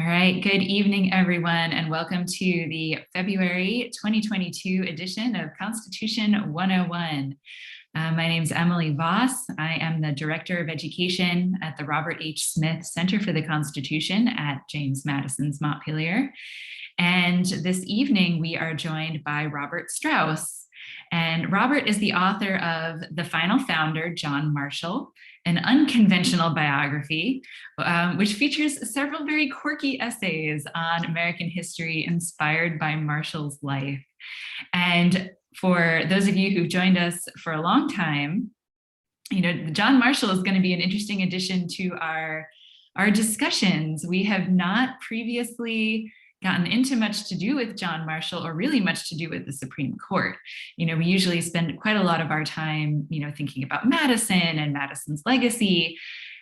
All right, good evening, everyone, and welcome to the February 2022 edition of Constitution 101. My name is Emily Voss. I am the Director of Education at the Robert H. Smith Center for the Constitution at James Madison's Montpelier. And this evening, we are joined by Robert Strauss. And Robert is the author of The Final Founder, John Marshall, an unconventional biography, which features several very quirky essays on American history inspired by Marshall's life. And for those of you who've joined us for a long time, John Marshall is going to be an interesting addition to our discussions. We have not previously gotten into much to do with John Marshall or really much to do with the Supreme Court. We usually spend quite a lot of our time, thinking about Madison and Madison's legacy.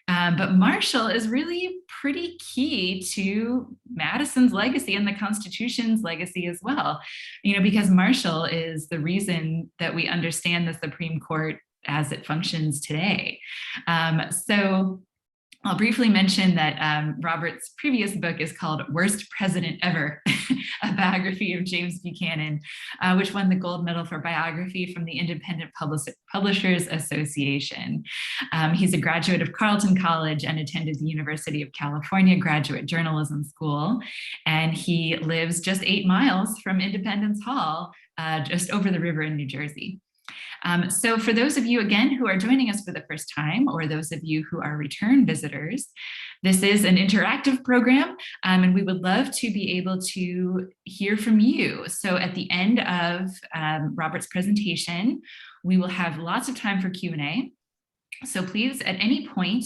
But Marshall is really pretty key to Madison's legacy and the Constitution's legacy as well, because Marshall is the reason that we understand the Supreme Court as it functions today. So I'll briefly mention that Robert's previous book is called Worst President Ever, a biography of James Buchanan, which won the gold medal for biography from the Independent Publishers Association. He's a graduate of Carleton College and attended the University of California Graduate Journalism School. And he lives just 8 miles from Independence Hall, just over the river in New Jersey. So for those of you, again, who are joining us for the first time, or those of you who are return visitors, this is an interactive program, and we would love to be able to hear from you. So at the end of Robert's presentation, we will have lots of time for Q&A. So please, at any point,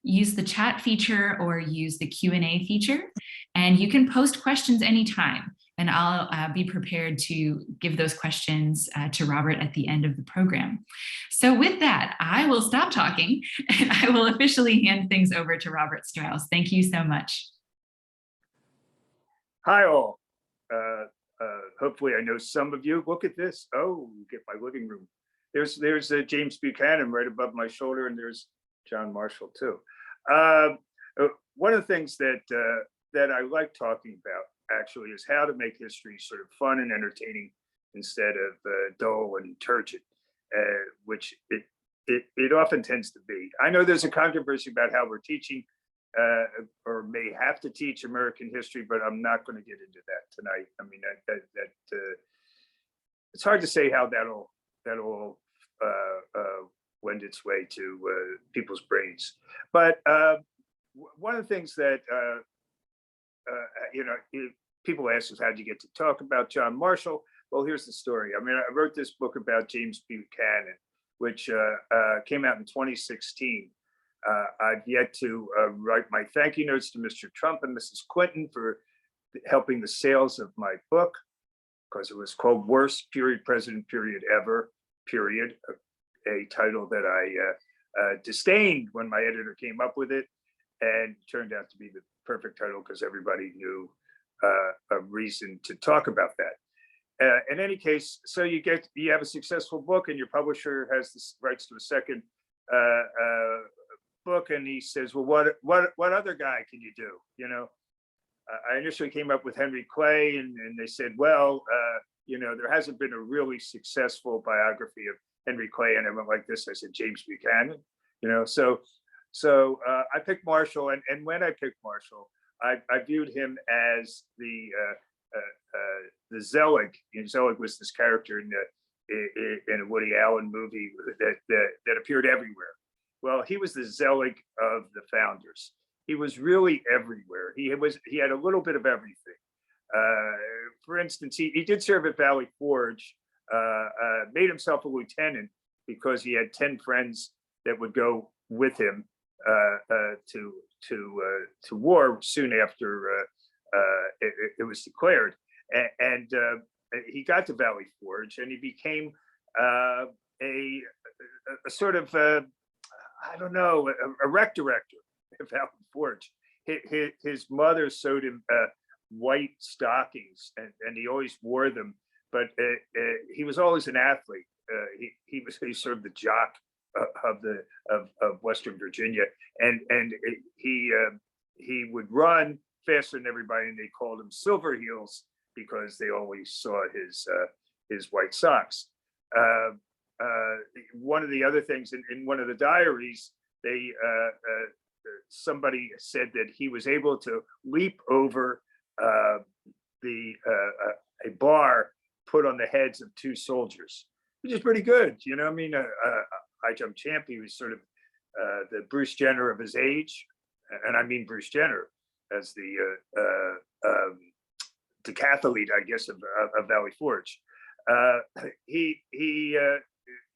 use the chat feature or use the Q&A feature, and you can post questions anytime. And I'll be prepared to give those questions to Robert at the end of the program. So with that, I will stop talking and I will officially hand things over to Robert Strauss. Thank you so much. Hi all. Hopefully I know some of you. Look at this. Oh, get my living room. There's James Buchanan right above my shoulder, and there's John Marshall too. One of the things that I like talking about actually is how to make history sort of fun and entertaining instead of dull and turgid, which it often tends to be. I know there's a controversy about how we're teaching or may have to teach American history, but I'm not going to get into that tonight. I mean, it's hard to say how that'll wend its way to people's brains. But one of the things that people ask us, how did you get to talk about John Marshall? Well, here's the story. I mean, I wrote this book about James Buchanan, which came out in 2016. I've yet to write my thank you notes to Mr. Trump and Mrs. Clinton for helping the sales of my book, because it was called Worst President Ever, a title that I disdained when my editor came up with it, and turned out to be the perfect title because everybody knew a reason to talk about that. In any case, so you have a successful book, and your publisher has the rights to a second book, and he says, well, what other guy can you do? I initially came up with Henry Clay, and they said, well, there hasn't been a really successful biography of Henry Clay, and I went like this. I said James Buchanan, So I picked Marshall, and when I picked Marshall, I viewed him as the Zelig. Zelig was this character in a Woody Allen movie that appeared everywhere. Well, he was the Zelig of the founders. He was really everywhere. He had a little bit of everything. For instance, he did serve at Valley Forge, made himself a lieutenant because he had 10 friends that would go with him to war soon after it was declared, and he got to Valley Forge, and he became a sort of I don't know, a rec director at Valley Forge. His mother sewed him white stockings, and he always wore them. But he was always an athlete. He's sort of the jock of Western Virginia, and he would run faster than everybody, and they called him Silver Heels because they always saw his white socks. One of the other things in one of the diaries, somebody said that he was able to leap over a bar put on the heads of 2 soldiers, which is pretty good. You know, I mean, high jump champ. He was sort of the Bruce Jenner of his age, and I mean Bruce Jenner as the decathlete, I guess, of Valley Forge.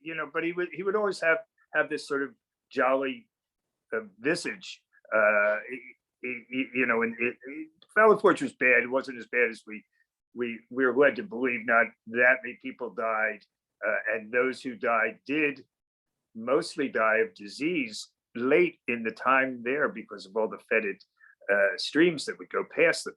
You know, but he would always have this sort of jolly visage. You know, and Valley Forge was bad. It wasn't as bad as we were led to believe. Not that many people died, and those who died did mostly die of disease late in the time there because of all the fetid streams that would go past them.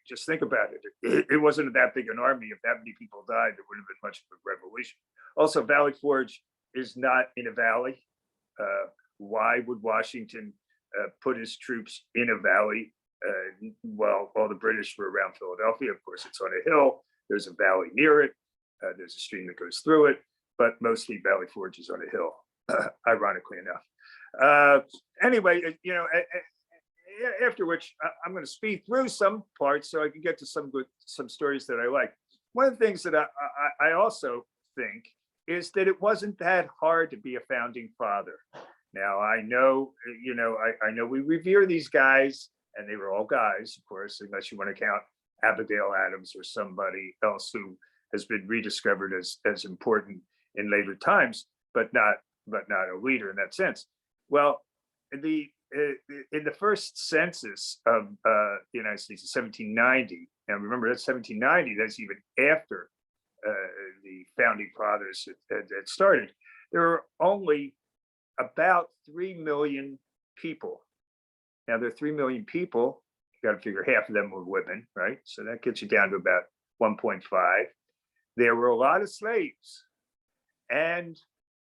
Just think about it. It wasn't that big an army. If that many people died, there wouldn't have been much of a revolution. Also, Valley Forge is not in a valley. Why would Washington put his troops in a valley? Well, all the British were around Philadelphia. Of course, it's on a hill. There's a valley near it. There's a stream that goes through it, but mostly Valley Forge is on a hill, ironically enough. Anyway, you know, after which I'm going to speed through some parts so I can get to some stories that I like. One of the things that I also think is that it wasn't that hard to be a founding father. Now, I know, you know, I know we revere these guys, and they were all guys, of course, unless you want to count Abigail Adams or somebody else who has been rediscovered as important in later times, but not a leader in that sense. Well, in the first census of the United States in 1790, and remember that's 1790, that's even after the founding fathers had started, there were only about 3 million people. Now there are 3 million people, you got to figure half of them were women, right? So that gets you down to about 1.5. There were a lot of slaves, and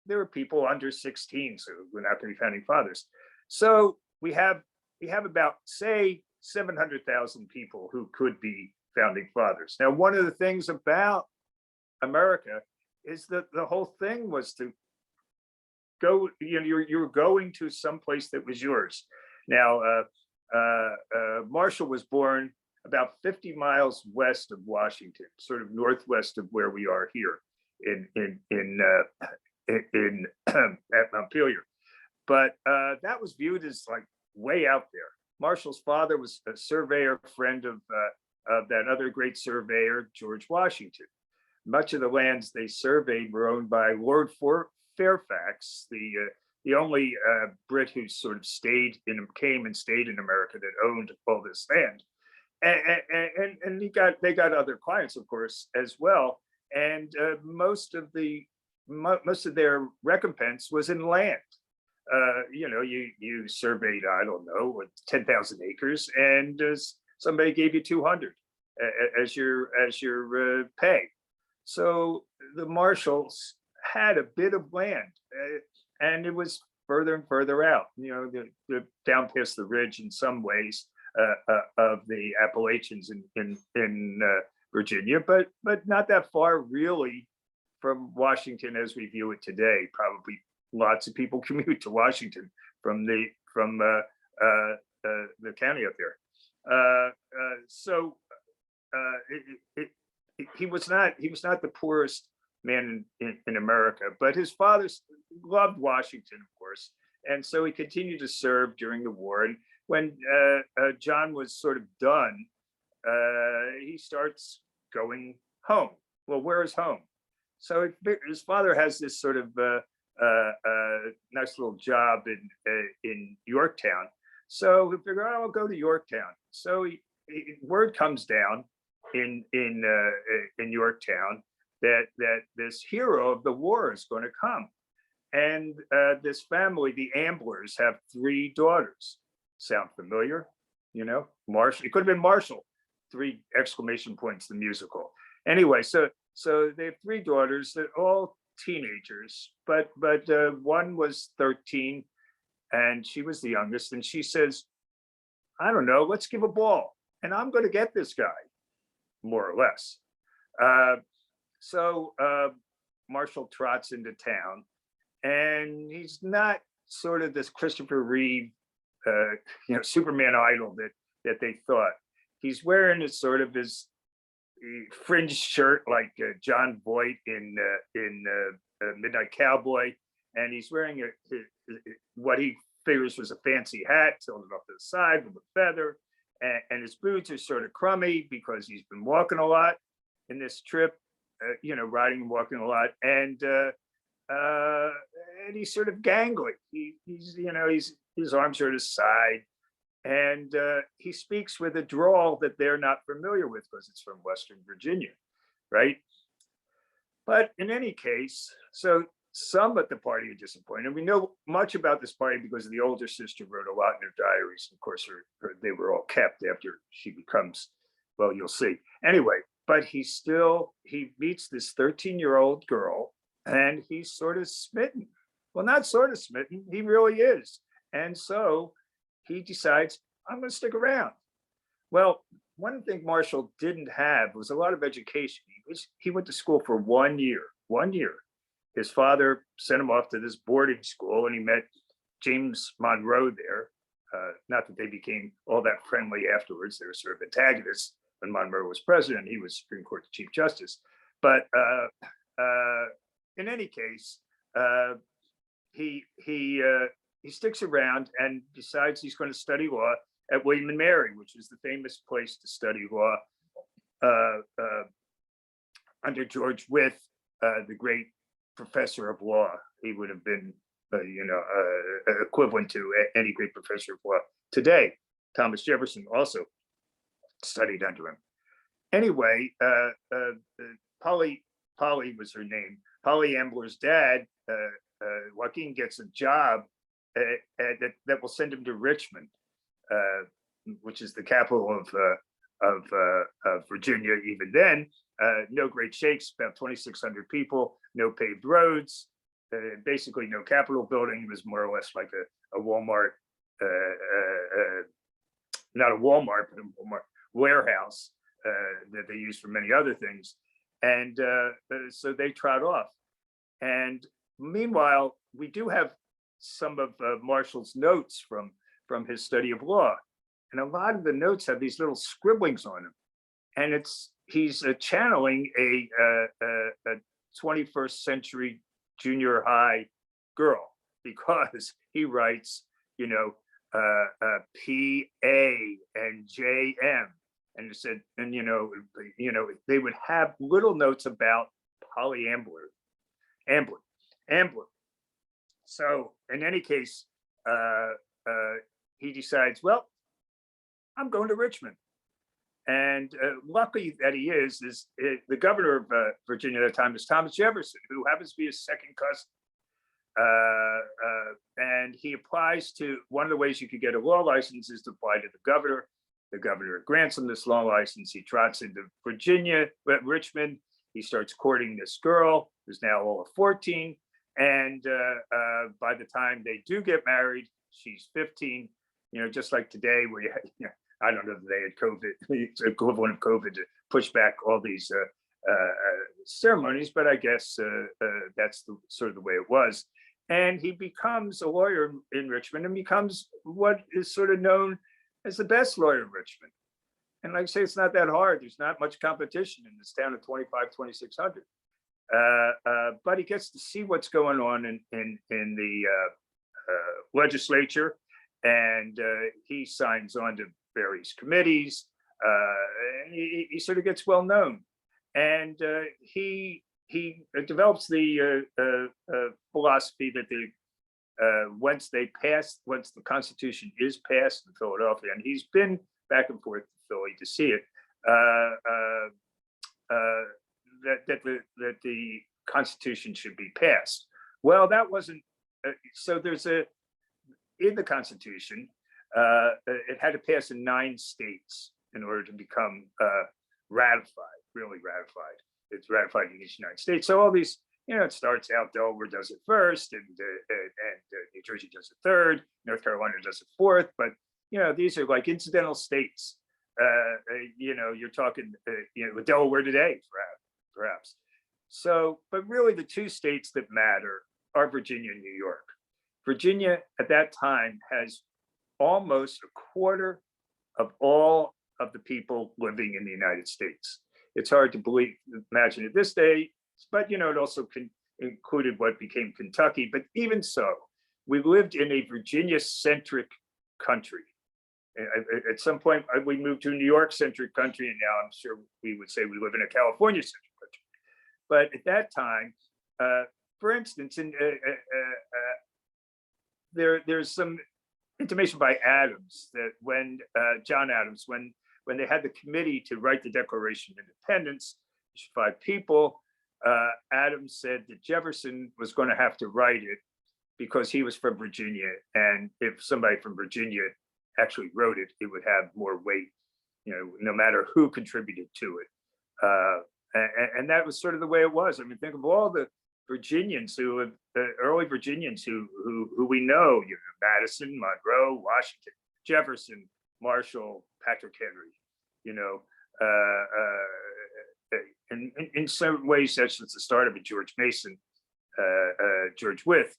there were people under 16, so we're not going to be founding fathers. So we have about, say, 700,000 people who could be founding fathers. Now, one of the things about America is that the whole thing was to go, you know, you were going to some place that was yours. Now, Marshall was born about 50 miles west of Washington, sort of northwest of where we are here at Montpelier. But that was viewed as like way out there. Marshall's father was a surveyor, friend of that other great surveyor, George Washington. Much of the lands they surveyed were owned by Lord Fairfax, the only Brit who sort of came and stayed in America that owned all this land. And they got other clients, of course, as well. And most of their recompense was in land. You know, you surveyed, I don't know, 10,000 acres, and somebody gave you 200 as your pay. So the Marshalls had a bit of land, and it was further and further out. You know, the down past the ridge in some ways of the Appalachians in Virginia, but not that far really from Washington as we view it today. Probably lots of people commute to Washington from the county up there. So he was not the poorest man in America, but his father loved Washington, of course, and so he continued to serve during the war. And when John was sort of done, he starts going home. Well, where is home? So his father has this sort of nice little job in Yorktown. So we figure, oh, I'll go to Yorktown. So word comes down in Yorktown that this hero of the war is going to come. And this family, the Amblers, have 3 daughters. Sound familiar? You know, Marshall. It could have been Marshall. 3 exclamation points, the musical. Anyway, so they have 3 daughters. They're all teenagers, but one was 13, and she was the youngest. And she says, I don't know, let's give a ball. And I'm going to get this guy, more or less. So Marshall trots into town, and he's not sort of this Christopher Reeve, Superman idol that they thought. He's wearing his sort of his fringed shirt like John Voight in Midnight Cowboy, and he's wearing what he figures was a fancy hat tilted off to the side with a feather, and his boots are sort of crummy because he's been walking a lot in this trip, riding and walking a lot, and he's sort of gangly. He's his arms are at his side, and he speaks with a drawl that they're not familiar with because it's from Western Virginia, right? But in any case, so some at the party are disappointed. We know much about this party because the older sister wrote a lot in her diaries. Of course, they were all kept after she becomes, well, you'll see. Anyway, but he meets this 13-year-old girl, and he's sort of smitten. Well, not sort of smitten, he really is. And so he decides, I'm going to stick around. Well, one thing Marshall didn't have was a lot of education. He went to school for 1 year. His father sent him off to this boarding school, and he met James Monroe there. Not that they became all that friendly afterwards. They were sort of antagonists when Monroe was president. He was Supreme Court Chief Justice. But in any case, he sticks around and decides he's going to study law at William and Mary, which is the famous place to study law under George Wythe, the great professor of law. He would have been, equivalent to any great professor of law today. Thomas Jefferson also studied under him. Anyway, Polly was her name. Polly Ambler's dad, Joaquin, gets a job that will send him to Richmond, which is the capital of Virginia even then. No great shakes, about 2,600 people, no paved roads, basically no Capitol building. It was more or less like a Walmart, not a Walmart, but a Walmart warehouse that they use for many other things. And so they trot off. And meanwhile, we do have some of Marshall's notes from his study of law. And a lot of the notes have these little scribblings on them. And he's channeling a 21st century junior high girl, because he writes, P.A. and J.M. And it said, and they would have little notes about Polly Ambler. So in any case, he decides, well, I'm going to Richmond. And lucky that he is the governor of Virginia at the time is Thomas Jefferson, who happens to be his second cousin. And he applies to, one of the ways you could get a law license is to apply to the governor. The governor grants him this law license. He trots into Richmond. He starts courting this girl, who's now all of 14. And by the time they do get married, she's 15. Just like today, where I don't know if they had COVID, it's equivalent of COVID to push back all these ceremonies, but I guess that's sort of the way it was. And he becomes a lawyer in Richmond and becomes what is sort of known as the best lawyer in Richmond. And like I say, it's not that hard. There's not much competition in this town of 2,600. But he gets to see what's going on in the legislature, and he signs on to various committees. He sort of gets well known, and he develops the philosophy that once the Constitution is passed in Philadelphia, and he's been back and forth to Philly to see it, that the Constitution should be passed. Well, that wasn't. So there's in the Constitution, it had to pass in 9 states in order to become ratified, really ratified. It's ratified in each 9 states. So all these, it starts out, Delaware does it first, and New Jersey does it third, North Carolina does it fourth, but these are like incidental states. You're talking, Delaware today, perhaps. So, but really the two states that matter are Virginia and New York. Virginia at that time has almost a quarter of all of the people living in the United States. It's hard to imagine at this day, but it also included what became Kentucky. But even so, we lived in a Virginia-centric country. At some point, we moved to a New York-centric country, and now I'm sure we would say we live in a California-centric country. But at that time, for instance, there's some intimation by Adams that when John Adams, when they had the committee to write the Declaration of Independence, 5 people, Adams said that Jefferson was going to have to write it because he was from Virginia, and if somebody from Virginia actually wrote it, it would have more weight, no matter who contributed to it. And that was sort of the way it was. I mean, think of all the Virginians early Virginians who we know, Madison, Monroe, Washington, Jefferson, Marshall, Patrick Henry, and in some ways that's the start of a George Mason, George Wythe.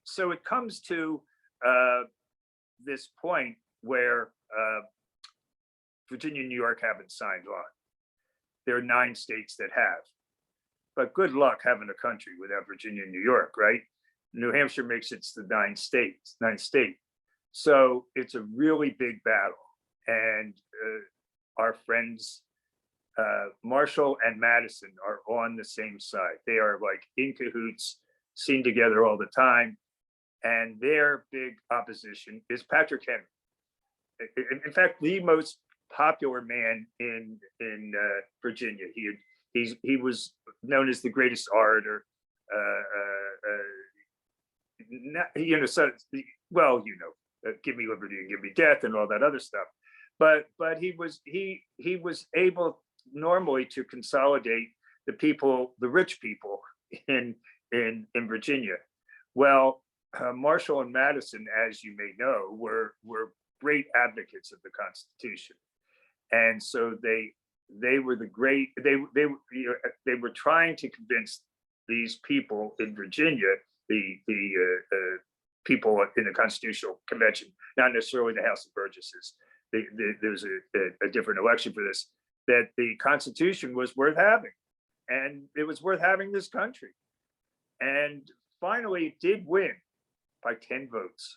So it comes to this point where Virginia and New York haven't signed on. There are 9 states that have, but good luck having a country without Virginia and New York, right? New Hampshire makes it the 9th state. So it's a really big battle, and our friends Marshall and Madison are on the same side. They are like in cahoots, seen together all the time, and their big opposition is Patrick Henry. In fact, the most popular man in Virginia. He was known as the greatest orator. Give me liberty and give me death and all that other stuff. But he was able normally to consolidate the people, the rich people in Virginia. Well, Marshall and Madison, as you may know, were great advocates of the Constitution, and so they were they were trying to convince these people in Virginia, the people in the Constitutional Convention, not necessarily the House of Burgesses. There's a different election for this, that the Constitution was worth having, and it was worth having this country. And finally, it did win by 10 votes.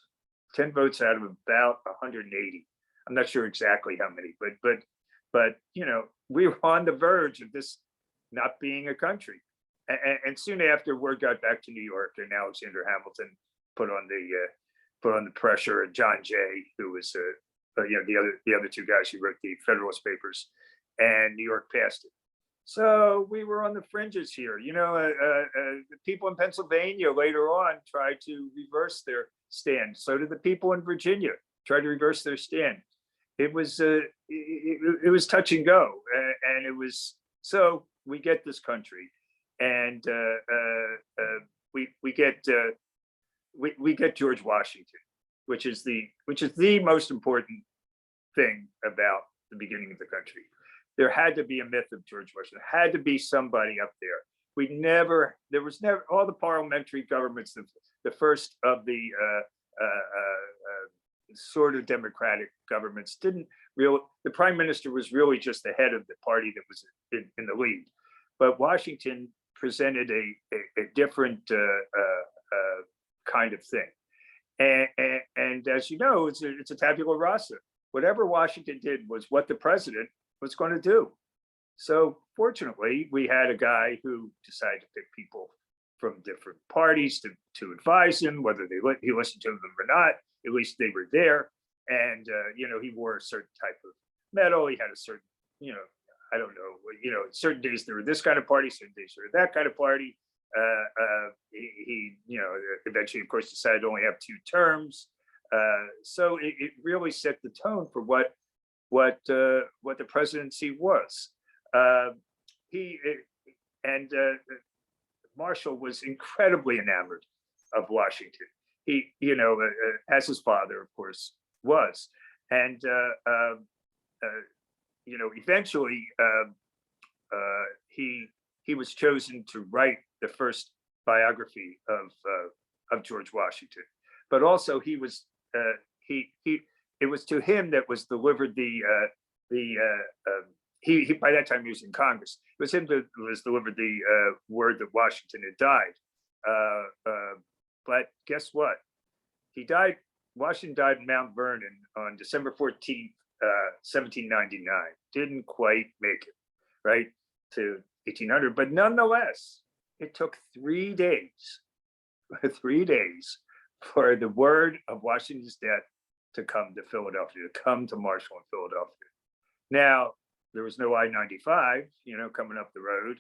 10 votes out of about 180. I'm not sure exactly how many, but we were on the verge of this not being a country. And soon after, word got back to New York, and Alexander Hamilton put on the pressure, and John Jay, who was the other two guys who wrote the Federalist Papers, and New York passed it. So we were on the fringes here. The people in Pennsylvania later on tried to reverse their stand. So did the people in Virginia try to reverse their stand. It was touch and go, and it was, so we get this country, and we get George Washington, which is the most important thing about the beginning of the country. There had to be a myth of George Washington. There had to be somebody up there. There was never, all the parliamentary governments, the first of the sort of democratic governments the prime minister was really just the head of the party that was in the lead. But Washington presented a different kind of thing. And as you know, it's a tabula rasa. Whatever Washington did was what the president was going to do. So fortunately, we had a guy who decided to pick people from different parties to advise him, whether he listened to them or not. At least they were there. And he wore a certain type of medal. He had a certain, I don't know, certain days there were this kind of party, certain days there were that kind of party. He eventually, of course, decided to only have 2 terms. So it really set the tone for what the presidency was. Marshall was incredibly enamored of Washington. as his father, of course, was. And, eventually he was chosen to write the first biography of George Washington. But also it was to him that was delivered he by that time he was in Congress. It was him that was delivered the word that Washington had died. But guess what? Washington died in Mount Vernon on December 14th, 1799. Didn't quite make it, right, to 1800. But nonetheless, it took 3 days, 3 days for the word of Washington's death to come to Philadelphia, to come to Marshall in Philadelphia. Now, there was no I-95, coming up the road.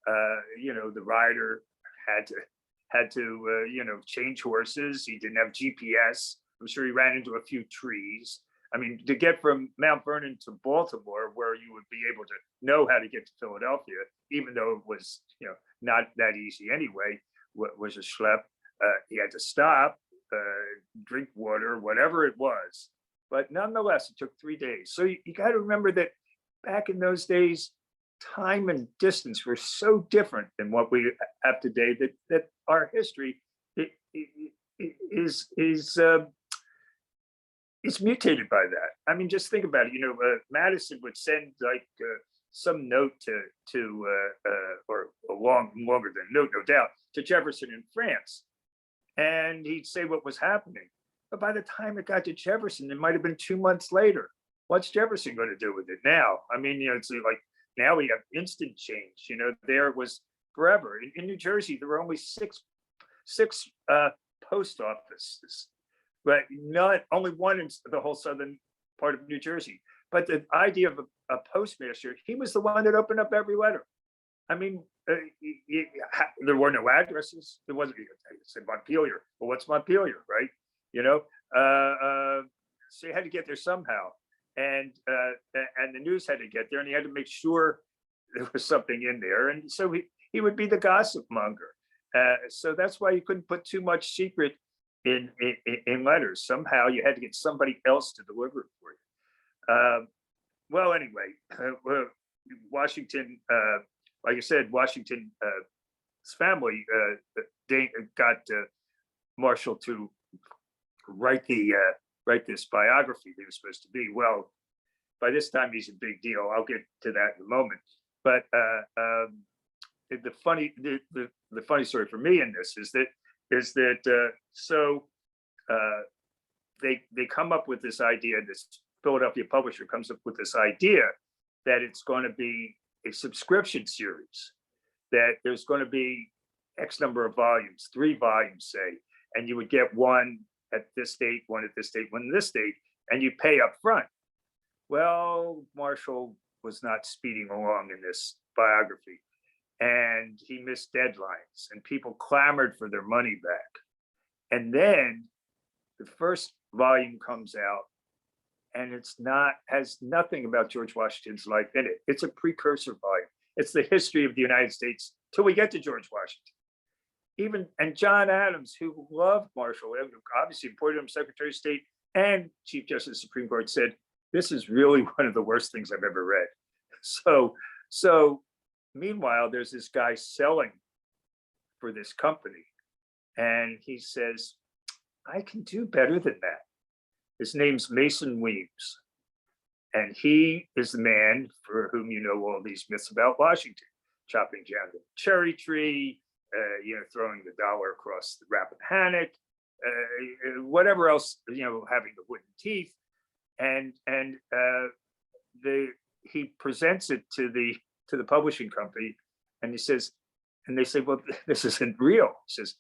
The rider had to change horses. He didn't have GPS. I'm sure he ran into a few trees. I mean, to get from Mount Vernon to Baltimore, where you would be able to know how to get to Philadelphia, even though it was, not that easy anyway, was a schlep. He had to stop, drink water, whatever it was. But nonetheless, it took 3 days. So you got to remember that back in those days, time and distance were so different than what we have today that our history is mutated by that. I mean, just think about it. Madison would send some note or a longer than note, no doubt, to Jefferson in France, and he'd say what was happening. But by the time it got to Jefferson, it might have been 2 months later. What's Jefferson going to do with it now? I mean, it's like now we have instant change. There was forever. In New Jersey, there were only six post offices, but only one in the whole southern part of New Jersey. But the idea of a postmaster, he was the one that opened up every letter. I mean, there were no addresses. There wasn't. Say Montpelier. Well, what's Montpelier, right? So you had to get there somehow, and the news had to get there, and he had to make sure there was something in there, and so he would be the gossip monger. So that's why you couldn't put too much secret in letters. Somehow you had to get somebody else to deliver it for you. Well, anyway, Washington, like I said, Washington's family got Marshall to write this biography that was supposed to be. Well, by this time he's a big deal. I'll get to that in a moment. But the funny story for me in this is that they come up with this idea. This Philadelphia publisher comes up with this idea that it's going to be a subscription series, that there's going to be X number of volumes, 3 volumes, say, and you would get one at this date, one at this date, one at this date, and you pay up front. Well, Marshall was not speeding along in this biography, and he missed deadlines, and people clamored for their money back. And then the first volume comes out, and has nothing about George Washington's life in it. It's a precursor volume. It's the history of the United States till we get to George Washington. And John Adams, who loved Marshall, obviously appointed him Secretary of State and Chief Justice of the Supreme Court, said, this is really one of the worst things I've ever read. So meanwhile, there's this guy selling for this company, and he says, I can do better than that. His name's Mason Weems, and he is the man for whom all these myths about Washington, chopping down the cherry tree, throwing the dollar across the Rappahannock, whatever else, having the wooden teeth, and he presents it to the publishing company, and he says, and they say, well, this isn't real. He says,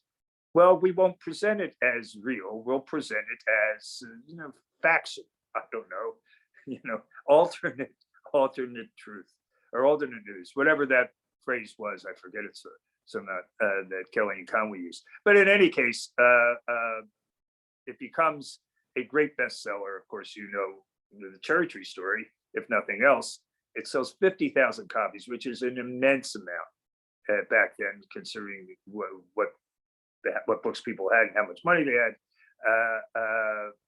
well, we won't present it as real. We'll present it as, faction. I don't know, alternate truth or alternate news, whatever that phrase was. I forget it. So not that Kelly and Conway used. But in any case, it becomes a great bestseller. Of course, the cherry tree story, if nothing else. It sells 50,000 copies, which is an immense amount back then, considering what books people had and how much money they had.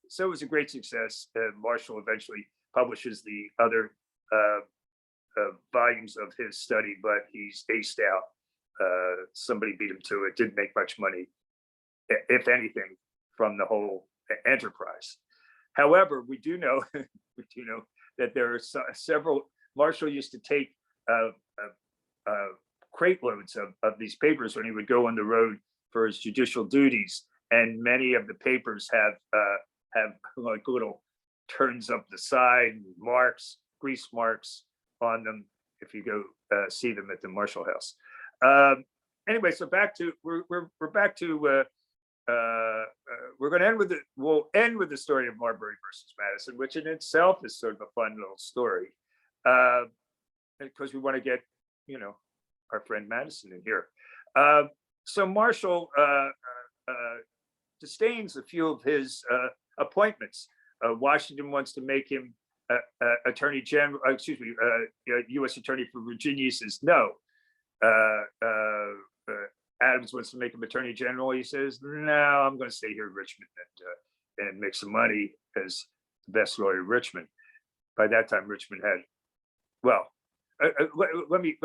So it was a great success. Marshall eventually publishes the other volumes of his study, but he's aced out. Somebody beat him to it. Didn't make much money, if anything, from the whole enterprise. However, we do know that there are several. Marshall used to take crate loads of these papers when he would go on the road for his judicial duties, and many of the papers have like little turns up the side, marks, grease marks on them if you go see them at the Marshall House. Anyway, so we're back to we're going to end with we'll end with the story of Marbury versus Madison, which in itself is sort of a fun little story, because we want to get our friend Madison in here. So Marshall disdains a few of his appointments. Washington wants to make him Attorney General, U.S. Attorney for Virginia. He says no. Adams wants to make him Attorney General. He says, no, I'm going to stay here in Richmond and make some money as the best lawyer in Richmond. By that time, Richmond had, well, let me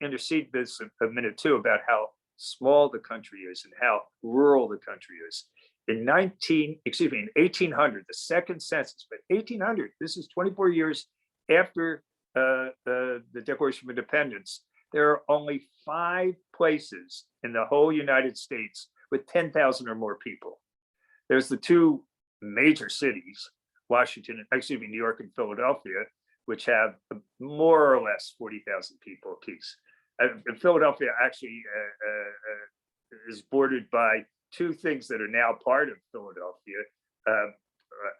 intercede this a minute too about how small the country is and how rural the country is. In 1800, the second census, but 1800, this is 24 years after the Declaration of Independence, there are only 5 places in the whole United States with 10,000 or more people. There's the 2 major cities, New York and Philadelphia, which have more or less 40,000 people apiece. And Philadelphia actually is bordered by 2 things that are now part of Philadelphia,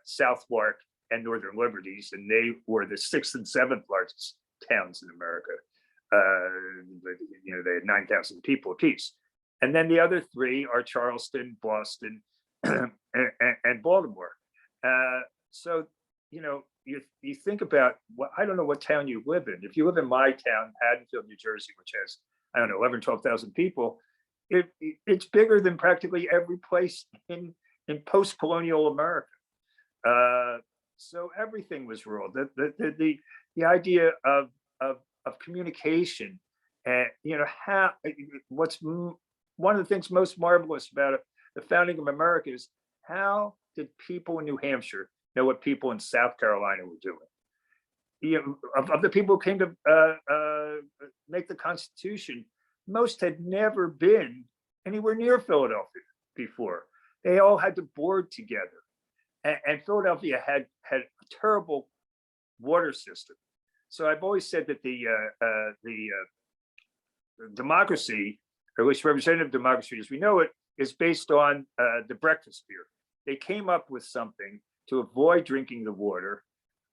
Southwark and Northern Liberties, and they were the 6th and 7th largest towns in America. They had 9,000 people apiece. And then the other 3 are Charleston, Boston, and Baltimore. So, you think about, I don't know what town you live in. If you live in my town, Haddonfield, New Jersey, which has, 11, 12,000 people, it's bigger than practically every place in post-colonial America. So everything was rural. The idea of communication, and what's one of the things most marvelous about the founding of America is how did people in New Hampshire know what people in South Carolina were doing? Of the people who came to make the Constitution, most had never been anywhere near Philadelphia before. They all had to board together, and Philadelphia had a terrible water system. So I've always said that the democracy, or at least representative democracy as we know it, is based on the breakfast beer. They came up with something to avoid drinking the water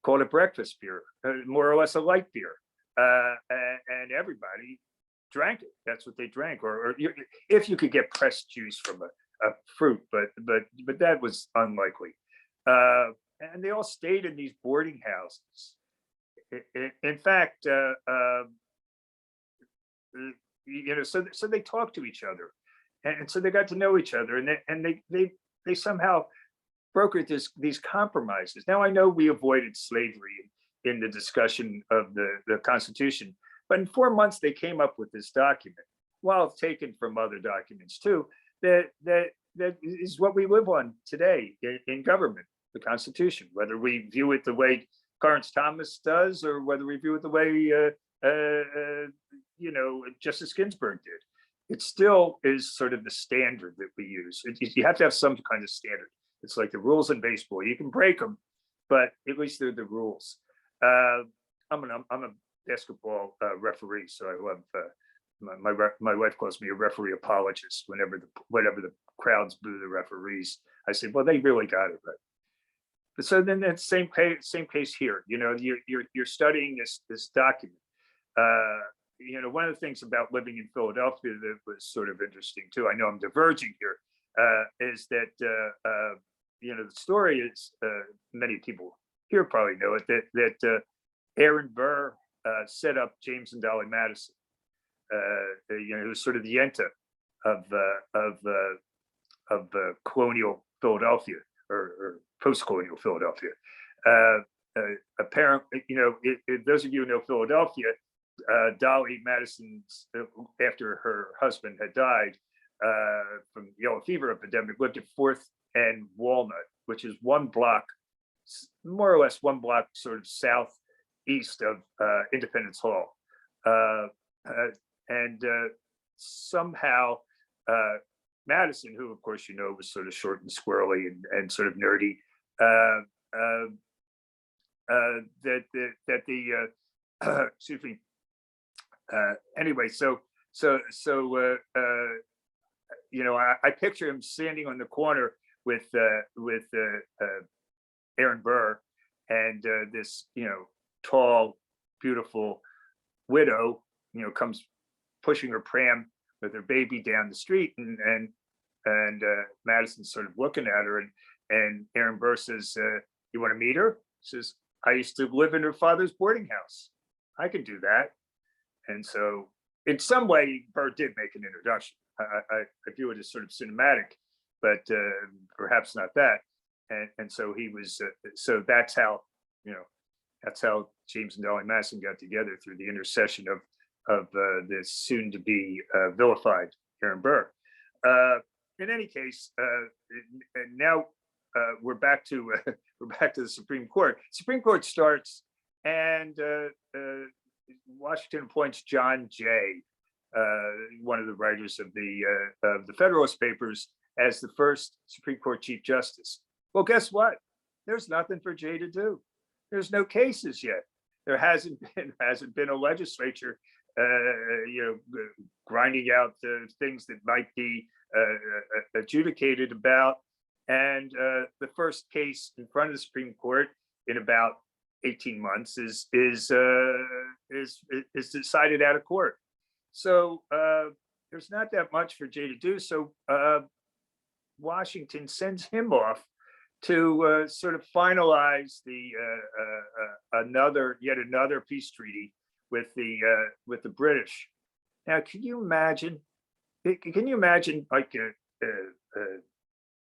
called a breakfast beer, more or less a light beer, and everybody drank it. That's what they drank, or if you could get pressed juice from a fruit, but that was unlikely. And they all stayed in these boarding houses. In fact, so they talked to each other, and so they got to know each other, and they somehow brokered these compromises. Now I know we avoided slavery in the discussion of the Constitution, but in 4 months they came up with this document, while taken from other documents too, that is what we live on today in government, the Constitution, whether we view it the way Clarence Thomas does, or whether we view it the way Justice Ginsburg did. It still is sort of the standard that we use. You have to have some kind of standard. It's like the rules in baseball. You can break them, but at least they're the rules. I'm a basketball referee, so I love my wife calls me a referee apologist. Whenever the crowds boo the referees, I say, well, they really got it right. But so then that same case here. You're studying this document. One of the things about living in Philadelphia that was sort of interesting too, I know I'm diverging here, is that the story is, many people here probably know it, that Aaron Burr set up James and Dolly Madison. It was sort of the Yenta of colonial Philadelphia or post-colonial Philadelphia. Apparently, those of you who know Philadelphia, Dolly Madison, after her husband had died from the yellow fever epidemic, lived at 4th and Walnut, which is one block, more or less one block, sort of southeast of Independence Hall. And somehow Madison, who of course was sort of short and squirrely and sort of nerdy, excuse me. Anyway, I picture him standing on the corner with Aaron Burr and this tall, beautiful widow comes pushing her pram with her baby down the street, and Madison's sort of looking at her, and Aaron Burr says, "You want to meet her?" She says, "I used to live in her father's boarding house. I could do that." And so in some way, Burr did make an introduction. I view it as sort of cinematic, but perhaps not that. And so he was, so that's how James and Dolly Madison got together, through the intercession of this soon to be vilified Aaron Burr. In any case, and now we're back to the Supreme Court. Supreme Court starts, and Washington appoints John Jay, one of the writers of the Federalist Papers, as the first Supreme Court Chief Justice. Well, guess what? There's nothing for Jay to do. There's no cases yet. There hasn't been a legislature, grinding out the things that might be adjudicated about. And the first case in front of the Supreme Court in about 18 months is decided out of court. So there's not that much for Jay to do. So Washington sends him off to sort of finalize yet another peace treaty with the British. Now, can you imagine? Like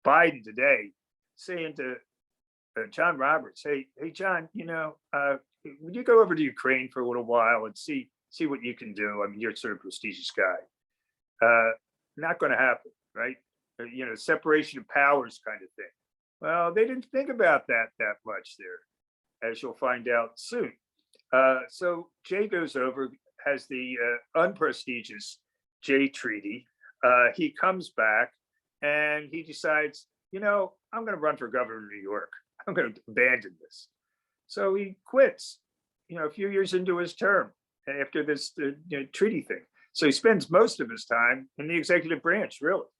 Biden today saying to John Roberts, "Hey, John, would you go over to Ukraine for a little while and see what you can do? I mean, you're sort of a prestigious guy." Not going to happen, right? Separation of powers kind of thing. Well, they didn't think about that much there, as you'll find out soon. So Jay goes over, has the unprestigious Jay Treaty. He comes back and he decides, I'm going to run for governor of New York. I'm going to abandon this. So he quits, a few years into his term after this treaty thing. So he spends most of his time in the executive branch, really.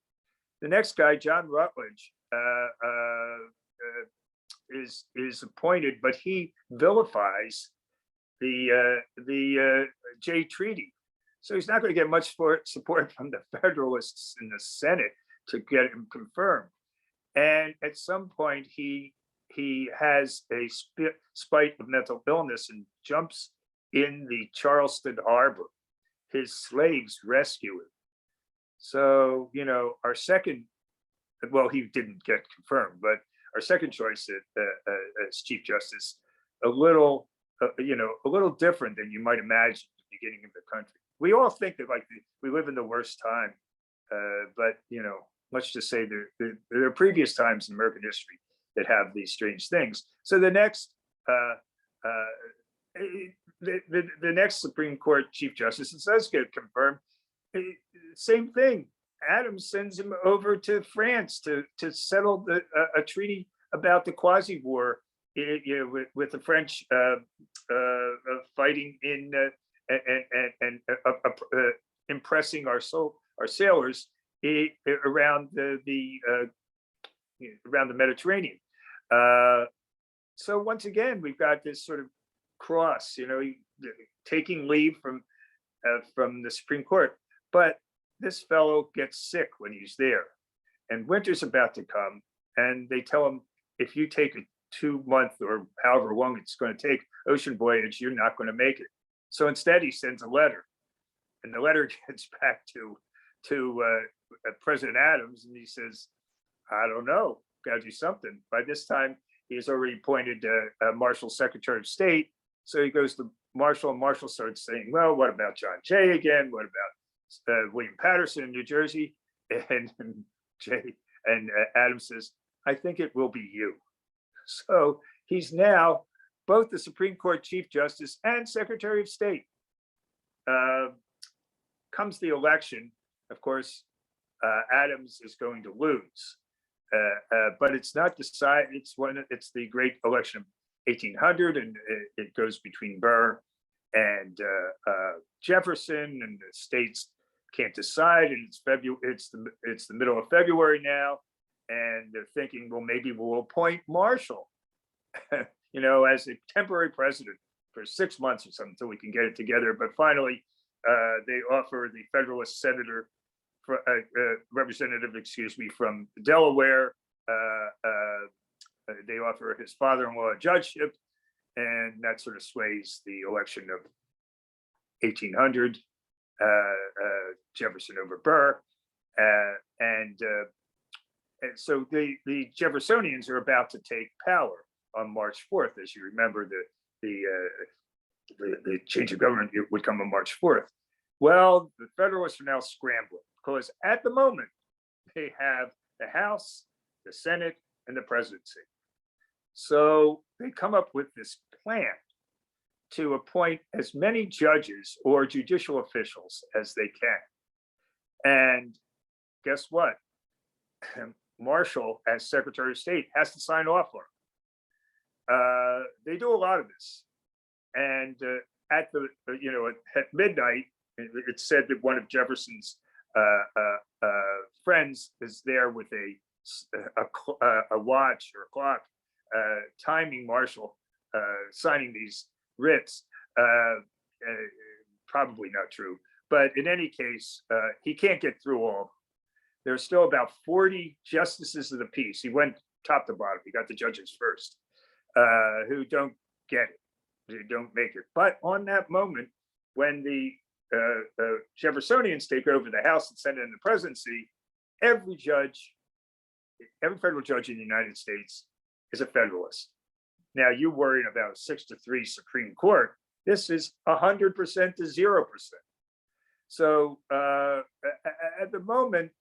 The next guy, John Rutledge, is appointed, but he vilifies the Jay Treaty. So he's not going to get much support from the Federalists in the Senate to get him confirmed. And at some point, he has a spite of mental illness and jumps in the Charleston Harbor. His slaves rescue him. So, our second, well, he didn't get confirmed, but our second choice as Chief Justice, a little different than you might imagine at the beginning of the country. We all think that we live in the worst time, but much to say there are previous times in American history that have these strange things. So the next the next Supreme Court Chief Justice, it does get confirmed. Same thing. Adams sends him over to France to settle a treaty about the Quasi-War, with the French fighting in and impressing our sailors around the Mediterranean. So once again, we've got this sort of cross, taking leave from the Supreme Court. But this fellow gets sick when he's there, and winter's about to come, and they tell him, if you take a 2-month or however long it's going to take ocean voyage, you're not going to make it. So instead, he sends a letter, and the letter gets back to President Adams, and he says, I don't know. got to do something. By this time, he has already appointed Marshall Secretary of State. So he goes to Marshall, and Marshall starts saying, well, what about John Jay again? What about William Patterson in New Jersey? And Adams says, I think it will be you. So he's now both the Supreme Court Chief Justice and Secretary of State. Comes the election, of course, Adams is going to lose, but it's not decided. It's the great election of 1800, and it goes between Burr and Jefferson, and the states can't decide. And it's the middle of February now, and they're thinking, well, maybe we'll appoint Marshall, as a temporary president for 6 months or something until we can get it together. But finally, they offer the Federalist senator, representative, from Delaware. They offer his father-in-law a judgeship, and that sort of sways the election of 1800, Jefferson over Burr. And so the Jeffersonians are about to take power on March 4th. As you remember, the change of government would come on March 4th. Well, the Federalists are now scrambling because at the moment they have the House, the Senate, and the presidency. So they come up with this plan to appoint as many judges or judicial officials as they can. And guess what? Marshall, as Secretary of State, has to sign off on it. They do a lot of this. And at midnight, it's said that one of Jefferson's friends is there with a watch or a clock timing Marshall signing these writs. Probably not true, but in any case, he can't get through all. There's still about 40 justices of the peace. He went top to bottom. He got the judges first, who don't get it. They don't make it. But on that moment, when the Jeffersonians take over the House, the Senate, and the presidency, every federal judge in the United States is a Federalist. Now, you worrying about a 6-3 Supreme Court. This is 100% to 0%. So at the moment,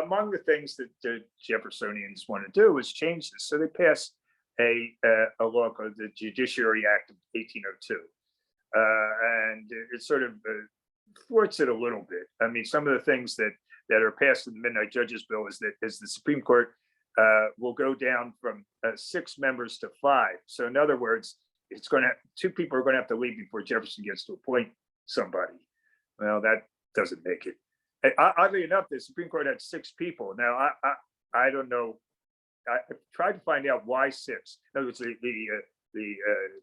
among the things that the Jeffersonians want to do is change this. So they pass a law called the Judiciary Act of 1802. And it sort of thwarts it a little bit. I mean, some of the things that are passed in the Midnight Judges Bill is the Supreme Court will go down from 6 members to 5. So in other words, two people are going to have to leave before Jefferson gets to appoint somebody. Well, that doesn't make it. Oddly enough, the Supreme Court had 6 people. Now, I don't know. I tried to find out why 6. In other words, the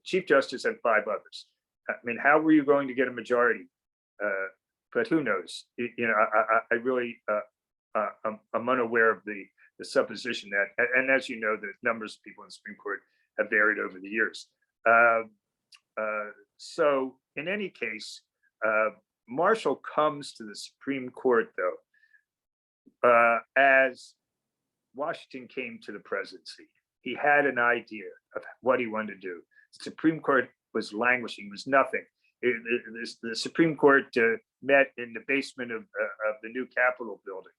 Chief Justice and 5 others. I mean, how were you going to get a majority? But who knows? I really, I'm unaware of the supposition that, and as you know, the numbers of people in the Supreme Court have varied over the years. So in any case, Marshall comes to the Supreme Court, though, as Washington came to the presidency. He had an idea of what he wanted to do. The Supreme Court was languishing, was nothing. The Supreme Court met in the basement of the new Capitol building,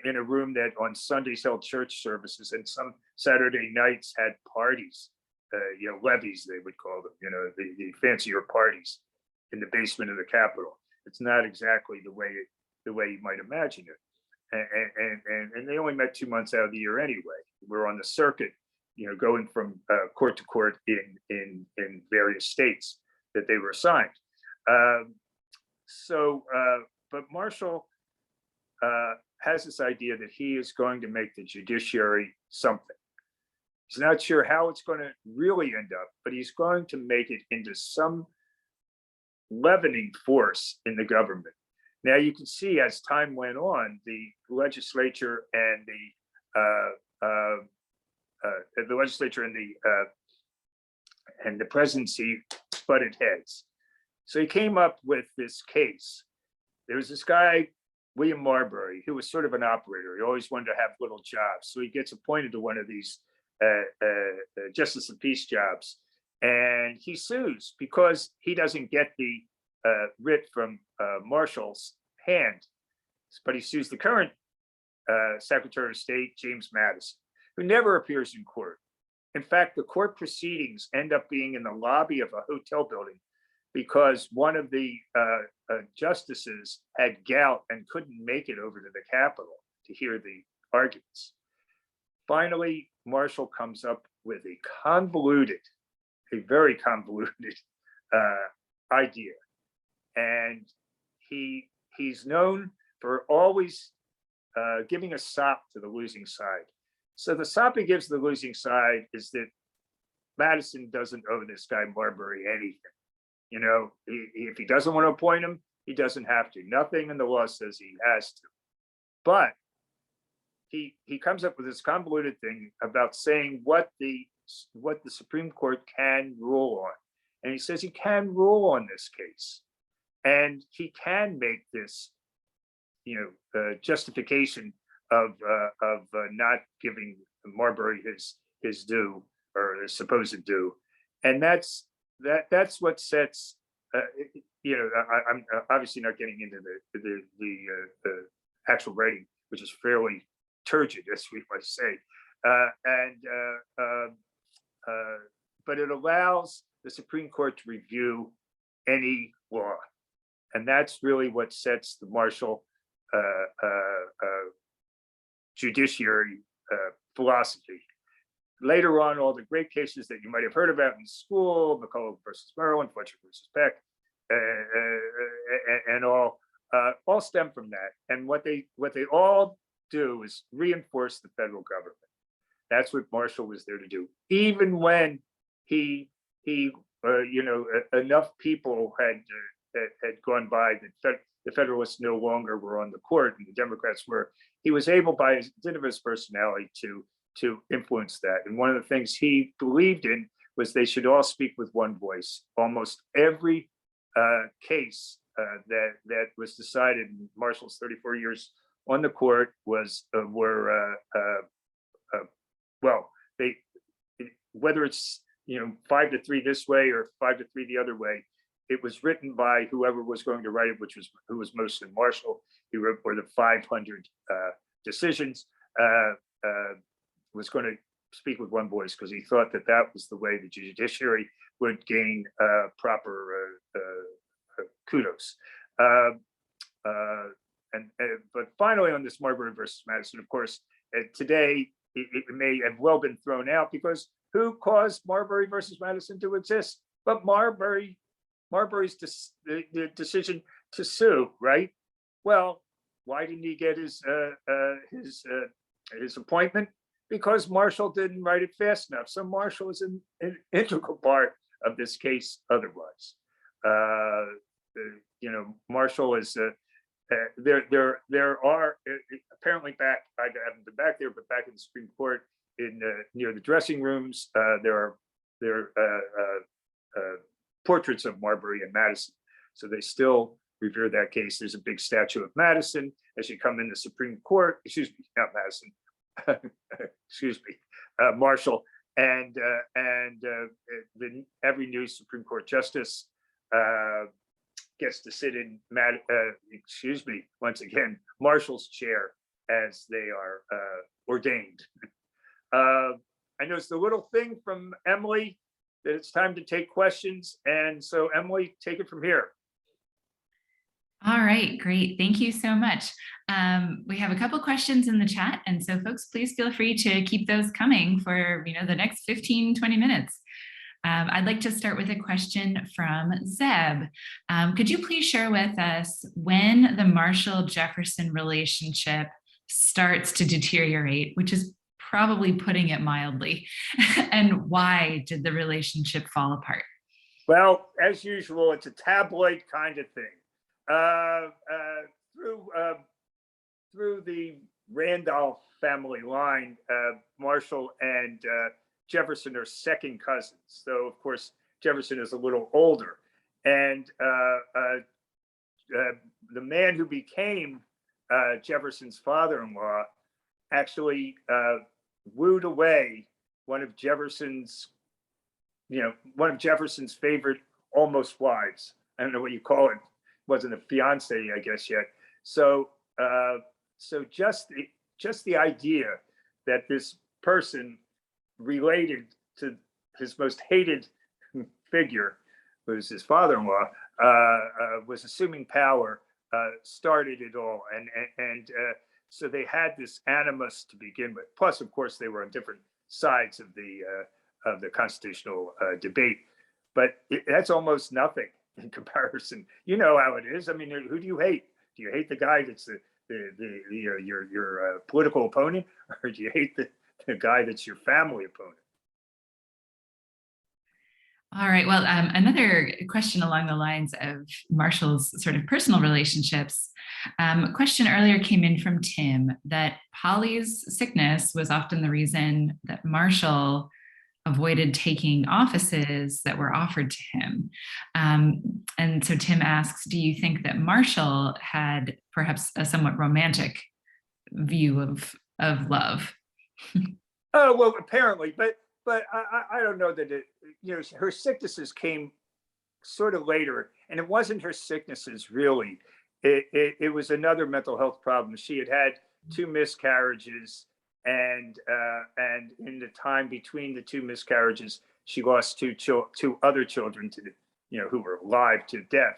in a room that on Sundays held church services, and some Saturday nights had parties, levees they would call them, the fancier parties in the basement of the Capitol. It's not exactly the way you might imagine it. And they only met 2 months out of the year anyway. We're on the circuit, going from court to court in various states that they were assigned. But Marshall has this idea that he is going to make the judiciary something. He's not sure how it's going to really end up, but he's going to make it into some leavening force in the government. Now, you can see as time went on, the legislature and the presidency butted heads. So he came up with this case. There was this guy William Marbury, who was sort of an operator. He always wanted to have little jobs. So he gets appointed to one of these justice of peace jobs. And he sues because he doesn't get the writ from Marshall's hand. But he sues the current Secretary of State, James Madison, who never appears in court. In fact, the court proceedings end up being in the lobby of a hotel building because one of the justices had gout and couldn't make it over to the Capitol to hear the arguments. Finally, Marshall comes up with a very convoluted idea. And he's known for always giving a sop to the losing side. So the sop he gives the losing side is that Madison doesn't owe this guy Marbury anything. You know, if he doesn't want to appoint him, he doesn't have to. Nothing in the law says he has to. But he comes up with this convoluted thing about saying what the Supreme Court can rule on. And he says he can rule on this case. And he can make this, justification of not giving Marbury his due or his supposed due. And that's what sets, I'm obviously not getting into the actual writing, which is fairly turgid, as we might say. But it allows the Supreme Court to review any law. And that's really what sets the Marshall judiciary philosophy. Later on, all the great cases that you might have heard about in school, McCulloch versus Maryland, Fletcher versus Peck, and all stem from that. And what they all do is reinforce the federal government. That's what Marshall was there to do. Even when he enough people had gone by that the Federalists no longer were on the court and the Democrats were, he was able, by his dint of his personality, to influence that. And one of the things he believed in was they should all speak with one voice. Almost every case that was decided in Marshall's 34 years on the court whether it's 5-3 this way or 5-3 the other way, it was written by whoever was going to write it, who was mostly Marshall. He wrote for the 500 decisions, was going to speak with one voice because he thought that was the way the judiciary would gain proper kudos. But finally, on this Marbury versus Madison, of course, today it may have well been thrown out because who caused Marbury versus Madison to exist? But Marbury's the decision to sue, right? Well, why didn't he get his appointment? Because Marshall didn't write it fast enough. So Marshall is an integral part of this case. Otherwise, Marshall is. There are apparently back. I haven't been back there, but back in the Supreme Court, near the dressing rooms, there are portraits of Marbury and Madison. So they still revere that case. There's a big statue of Madison as you come in the Supreme Court. Excuse me, not Madison. Excuse me, Marshall, and every new Supreme Court justice gets to sit in Marshall's chair as they are ordained. I noticed a little thing from Emily that it's time to take questions, and so Emily, take it from here. All right, great. Thank you so much. We have a couple questions in the chat, and so folks, please feel free to keep those coming for the next 15-20 minutes. I'd like to start with a question from Zeb. Could you please share with us when the Marshall-Jefferson relationship starts to deteriorate, which is probably putting it mildly, and why did the relationship fall apart? Well, as usual, it's a tabloid kind of thing. Through the Randolph family line, Marshall and Jefferson are second cousins. So, of course, Jefferson is a little older. And the man who became Jefferson's father-in-law, actually wooed away one of Jefferson's favorite almost wives. I don't know what you call it. Wasn't a fiance, I guess, yet. So just the idea that this person related to his most hated figure, who was his father-in-law, was assuming power, started it all. And so they had this animus to begin with. Plus, of course, they were on different sides of the constitutional debate. But that's almost nothing in comparison. You know how it is. I mean, who do you hate? Do you hate the guy that's your political opponent, or do you hate the guy that's your family opponent? All right. Well, another question along the lines of Marshall's sort of personal relationships. A question earlier came in from Tim that Polly's sickness was often the reason that Marshall avoided taking offices that were offered to him. And so Tim asks, do you think that Marshall had perhaps a somewhat romantic view of love? Oh, well, apparently, but I don't know that her sicknesses came sort of later, and it wasn't her sicknesses really. It was another mental health problem. She had had 2 miscarriages, and in the time between the 2 miscarriages, she lost 2 other children who were alive to death.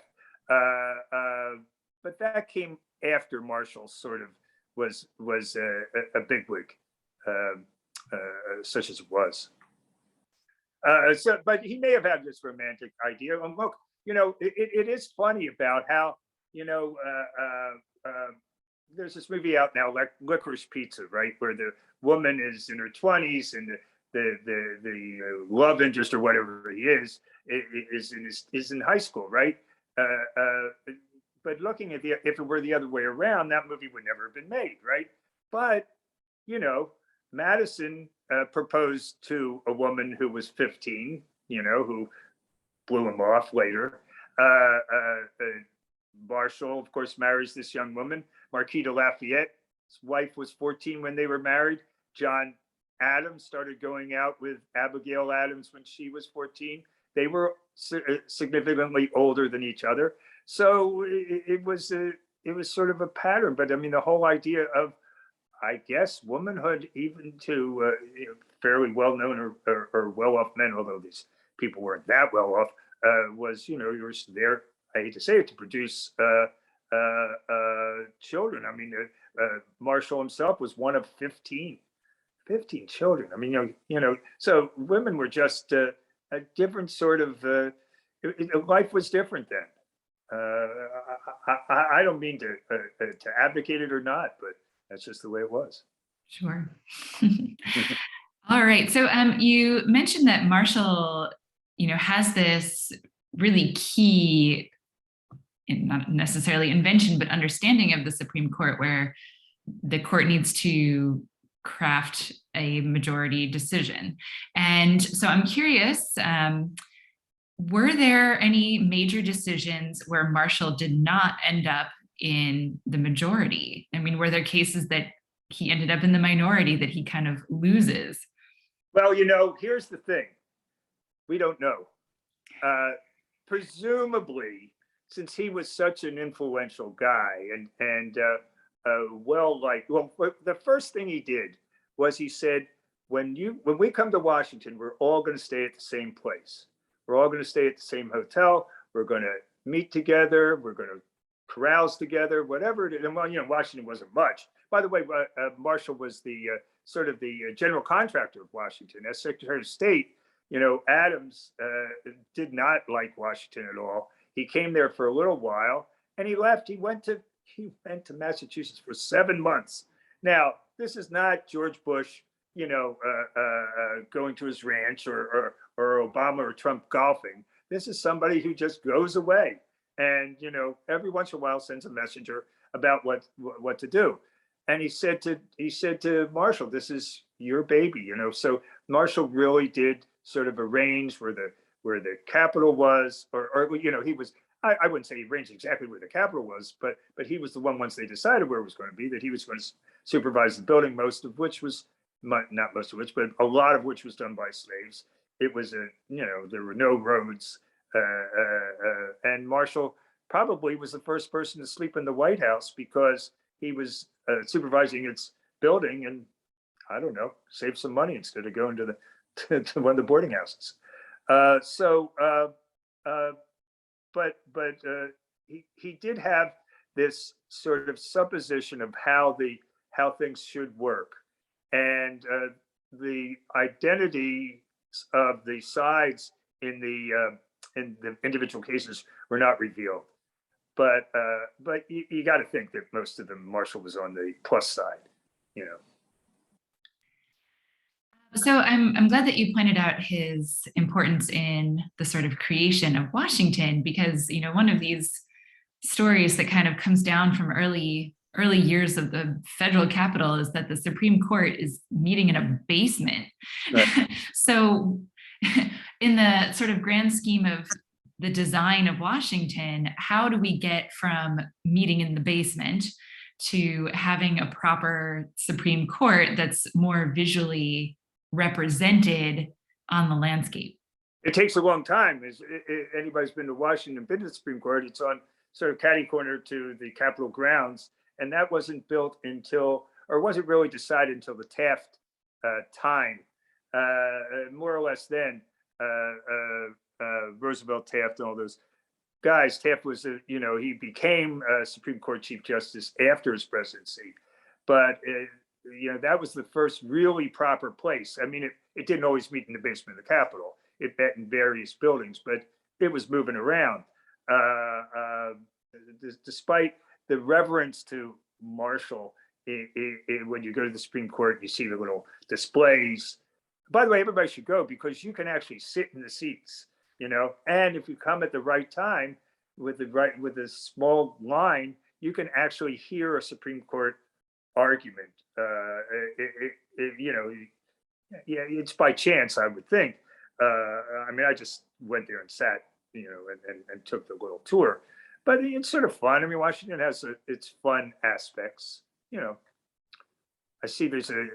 But that came after Marshall sort of was a bigwig, such as it was. But he may have had this romantic idea. And look, it is funny about how, there's this movie out now, like Licorice Pizza, right, where the woman is in her 20s and the love interest or whatever he is in high school, right? But looking at if it were the other way around, that movie would never have been made, right? But Madison proposed to a woman who was 15, who blew him off later. Marshall, of course, marries this young woman, Marquis de Lafayette. His wife was 14 when they were married. John Adams started going out with Abigail Adams when she was 14. They were significantly older than each other. So it was sort of a pattern. But I mean, the whole idea of, I guess, womanhood, even to fairly well-known or well-off men, although these people weren't that well-off, was, you were there, I hate to say it, to produce children. I mean, Marshall himself was one of 15 children. I mean, so women were just a different sort of, life was different then. I don't mean to advocate it or not, but that's just the way it was. Sure. All right. So you mentioned that Marshall, has this really key, not necessarily invention, but understanding of the Supreme Court, where the court needs to craft a majority decision. And so I'm curious, were there any major decisions where Marshall did not end up in the majority? I mean, were there cases that he ended up in the minority that he kind of loses? Well, here's the thing. We don't know. Presumably, since he was such an influential guy and the first thing he did was he said, when we come to Washington, we're all going to stay at the same place. We're all going to stay at the same hotel. We're going to meet together. We're going to carouse together, whatever it is. And Washington wasn't much. By the way, Marshall was the sort of the general contractor of Washington. As Secretary of State, Adams did not like Washington at all. He came there for a little while and he left. He went to Massachusetts for 7 months. Now, this is not George Bush, going to his ranch or Obama or Trump golfing. This is somebody who just goes away and, every once in a while sends a messenger about what to do. And he said to Marshall, this is your baby, So Marshall really did sort of arrange where the capital was, or he was, I wouldn't say he arranged exactly where the Capitol was, but he was the one, once they decided where it was going to be, that he was going to supervise the building, most of which was, not most of which, but a lot of which was done by slaves. It was there were no roads, and Marshall probably was the first person to sleep in the White House because he was supervising its building, and I don't know, save some money instead of going to to one of the boarding houses. But he did have this sort of supposition of how things should work, and the identity of the sides in the individual cases were not revealed. But you got to think that most of them, Marshall was on the plus side, you know. So I'm glad that you pointed out his importance in the sort of creation of Washington, because one of these stories that kind of comes down from early years of the federal Capitol is that the Supreme Court is meeting in a basement. Right. So in the sort of grand scheme of the design of Washington, how do we get from meeting in the basement to having a proper Supreme Court that's more visually represented on the landscape? It takes a long time. Anybody's been to Washington, been to the Supreme Court, it's on sort of catty corner to the Capitol grounds. And that wasn't built until, or wasn't really decided until the Taft time, more or less then. Roosevelt, Taft, and all those guys. Taft was, he became Supreme Court Chief Justice after his presidency. But, that was the first really proper place. I mean, it didn't always meet in the basement of the Capitol. It met in various buildings, but it was moving around. Despite the reverence to Marshall, when you go to the Supreme Court, you see the little displays. By the way, everybody should go because you can actually sit in the seats, and if you come at the right time with a small line, you can actually hear a Supreme Court argument. It's by chance, I would think. I mean, I just went there and sat, and took the little tour. But it's sort of fun. I mean, Washington has its fun aspects. I see there's a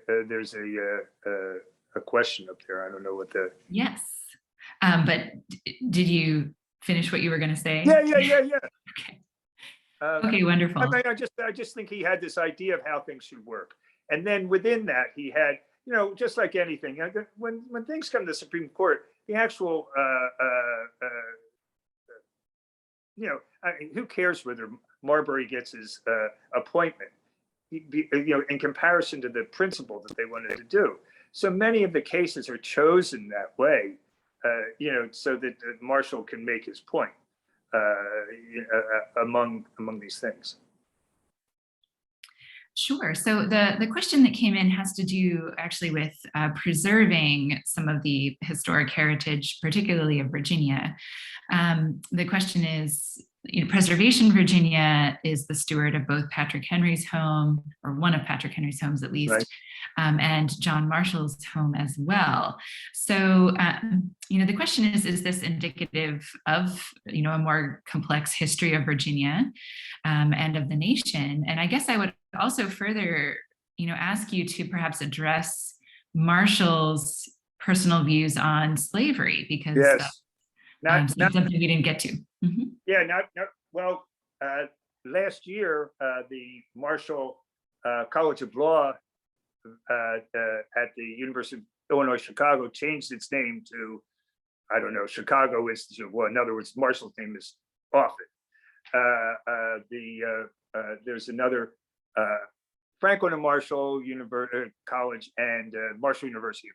question up there. I don't know what the. Yes, but did you finish what you were going to say? Yeah. Okay. Okay, wonderful. I just think he had this idea of how things should work, and then within that, he had, just like anything, when things come to the Supreme Court, the actual, who cares whether Marbury gets his appointment, in comparison to the principle that they wanted to do. So many of the cases are chosen that way, so that Marshall can make his point among these things. Sure. So the question that came in has to do actually with preserving some of the historic heritage, particularly of Virginia. The question is, Preservation Virginia is the steward of both Patrick Henry's home, or one of Patrick Henry's homes at least, right, and John Marshall's home as well. So, the question is this indicative of, a more complex history of Virginia and of the nation? And I guess I would also further, ask you to perhaps address Marshall's personal views on slavery, because yes. Not something we didn't get to. Mm-hmm. Yeah, well, last year, the Marshall College of Law at the University of Illinois, Chicago changed its name to, I don't know, Chicago Institute of Law. In other words, Marshall's name is off it. There's another Franklin and Marshall College and Marshall University are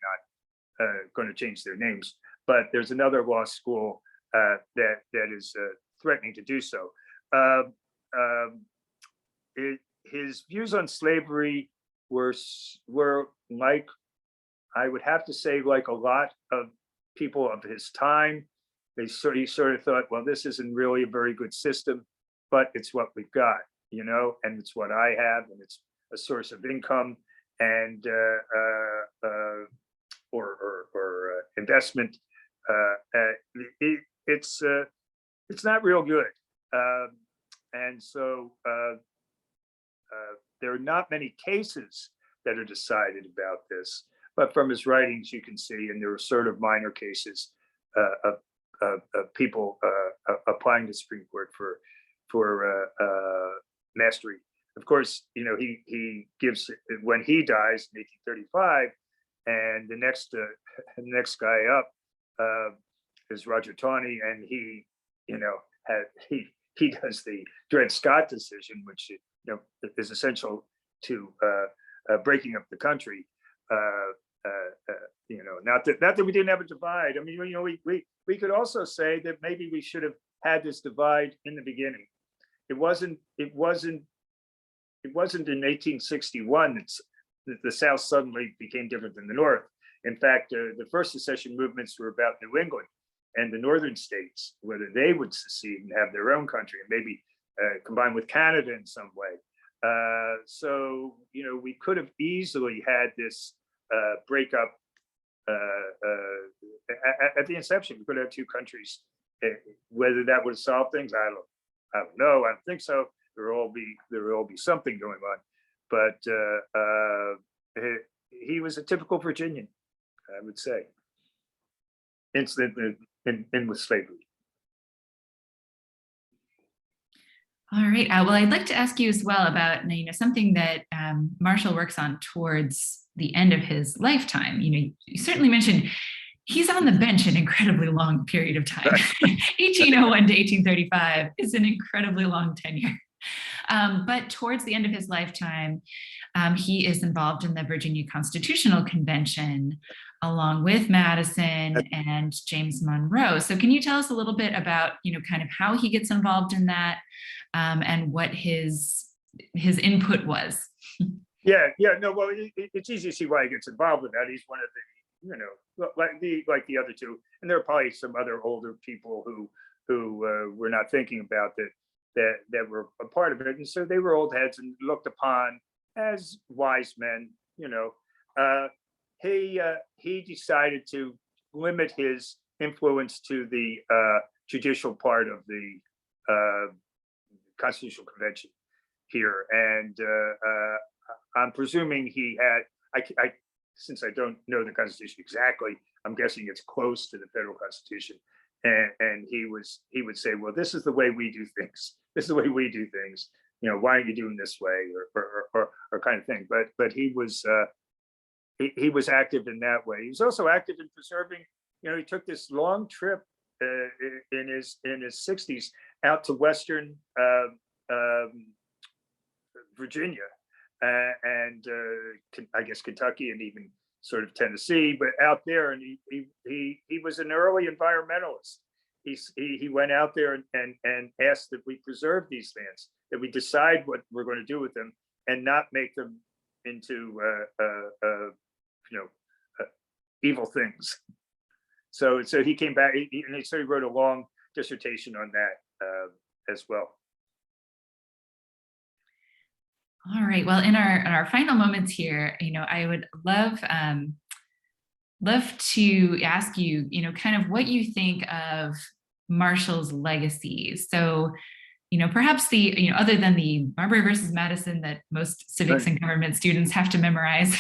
not going to change their names, but there's another law school that is threatening to do so. His views on slavery were like, I would have to say, like a lot of people of his time. He sort of thought, well, this isn't really a very good system, but it's what we've got, and it's what I have, and it's a source of income and or investment. it's not real good. And so there are not many cases that are decided about this, but from his writings you can see, and there are sort of minor cases of people applying to the Supreme Court for mastery. Of course, you know, he gives, when he dies in 1835, and the next guy up is Roger Taney, and he, you know, he does the Dred Scott decision, which, you know, is essential to breaking up the country. You know, not that we didn't have a divide. I mean, you know, we could also say that maybe we should have had this divide in the beginning. It wasn't in 1861 that the South suddenly became different than the North. In fact, the first secession movements were about New England and the northern states, whether they would secede and have their own country and maybe combine with Canada in some way. So, you know, we could have easily had this breakup at the inception. We could have two countries. Whether that would have solved things, I don't know. I don't think so. There will all be something going on. But he was a typical Virginian, I would say, in with slavery. All right. Well, I'd like to ask you as well about, you know, something that Marshall works on towards the end of his lifetime. You know, you certainly mentioned he's on the bench an incredibly long period of time. 1801 to 1835 is an incredibly long tenure. But towards the end of his lifetime, he is involved in the Virginia Constitutional Convention, along with Madison and James Monroe. So can you tell us a little bit about, you know, kind of how he gets involved in that, and what his input was? Yeah, no, well, it's easy to see why he gets involved with that. He's one of the, you know, like the other two, and there are probably some other older people who were not thinking about that were a part of it, and so they were old heads and looked upon as wise men. You know, he decided to limit his influence to the judicial part of the Constitutional Convention here, and I'm presuming he had. Since I don't know the Constitution exactly, I'm guessing it's close to the federal Constitution. And he would say, well, this is the way we do things. This is the way we do things. You know, why aren't you doing this way, or kind of thing. But he was active in that way. He was also active in preserving. You know, he took this long trip in his 60s out to Western Virginia, and I guess Kentucky, and even sort of Tennessee, but out there, and he was an early environmentalist. He went out there and asked that we preserve these lands, that we decide what we're going to do with them, and not make them into evil things. So he came back, and he wrote a long dissertation on that as well. All right. Well, in our final moments here, you know, I would love to ask you, you know, kind of what you think of Marshall's legacies. So, you know, perhaps other than the Marbury versus Madison that most civics and government students have to memorize,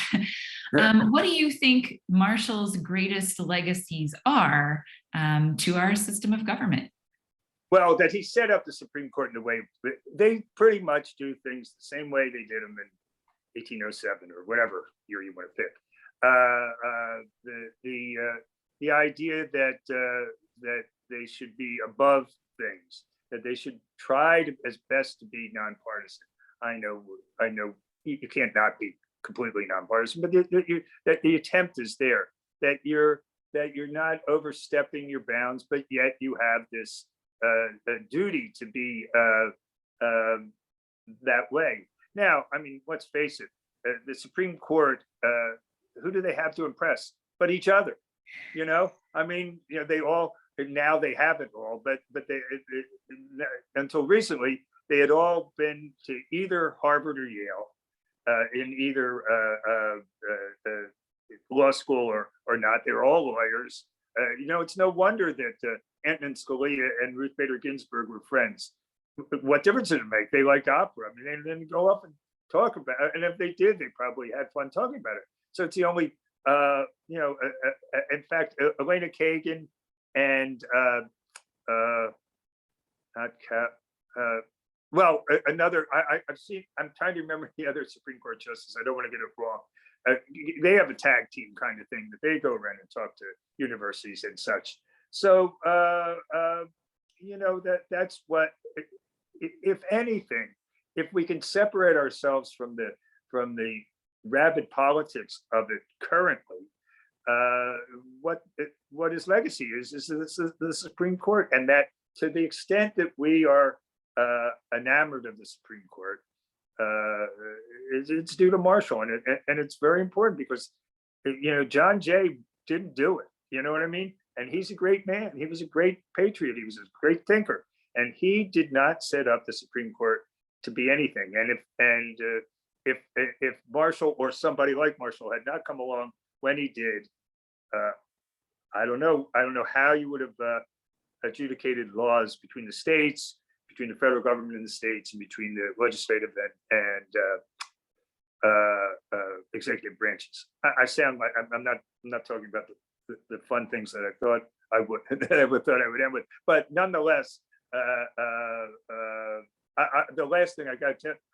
what do you think Marshall's greatest legacies are to our system of government? Well, that he set up the Supreme Court in a way, they pretty much do things the same way they did them in 1807 or whatever year you want to pick. The idea that they should be above things, that they should try as best to be nonpartisan. I know you can't not be completely nonpartisan, but that the attempt is there. That you're not overstepping your bounds, but yet you have this a duty to be that way. Now, I mean, let's face it, the Supreme Court, who do they have to impress but each other? You know, I mean, you know, they all, now they have it all, but they until recently they had all been to either Harvard or Yale, in either law school or not. They were all lawyers. It's no wonder that Antonin Scalia and Ruth Bader Ginsburg were friends. What difference did it make? They liked opera. I mean, they didn't go up and talk about it. And if they did, they probably had fun talking about it. So it's the only, in fact, Elena Kagan and another, I've seen, I'm trying to remember the other Supreme Court justice. I don't want to get it wrong. They have a tag team kind of thing that they go around and talk to universities and such. So, that's what, if anything, if we can separate ourselves from the rabid politics of it currently, what his legacy is the Supreme Court, and that to the extent that we are enamored of the Supreme Court, it's due to Marshall, and it's very important because John Jay didn't do it. You know what I mean? And he's a great man. He was a great patriot. He was a great thinker, and he did not set up the Supreme Court to be anything. And if Marshall or somebody like Marshall had not come along when he did, I don't know how you would have adjudicated laws between the states, between the federal government and the states, and between the legislative and executive branches. I sound like I'm not talking about the fun things that I thought I would end with, but nonetheless, the last thing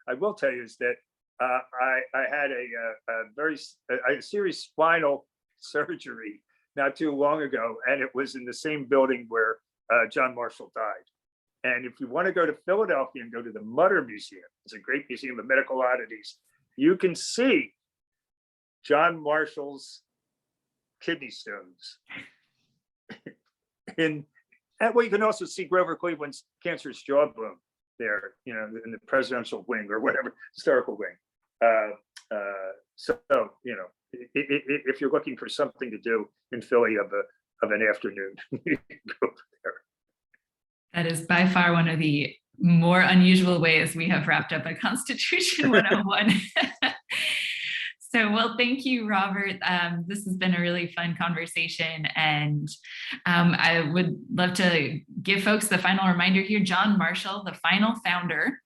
I will tell you is that I had a serious spinal surgery not too long ago, and it was in the same building where John Marshall died. And if you want to go to Philadelphia and go to the Mutter Museum, it's a great museum of medical oddities, you can see John Marshall's kidney stones. You can also see Grover Cleveland's cancerous jawbone there, in the presidential wing or whatever, historical wing. If you're looking for something to do in Philly of an afternoon, you can go there. That is by far one of the more unusual ways we have wrapped up a Constitution 101. So, well, thank you, Robert. This has been a really fun conversation. And I would love to give folks the final reminder here. John Marshall, the Final Founder,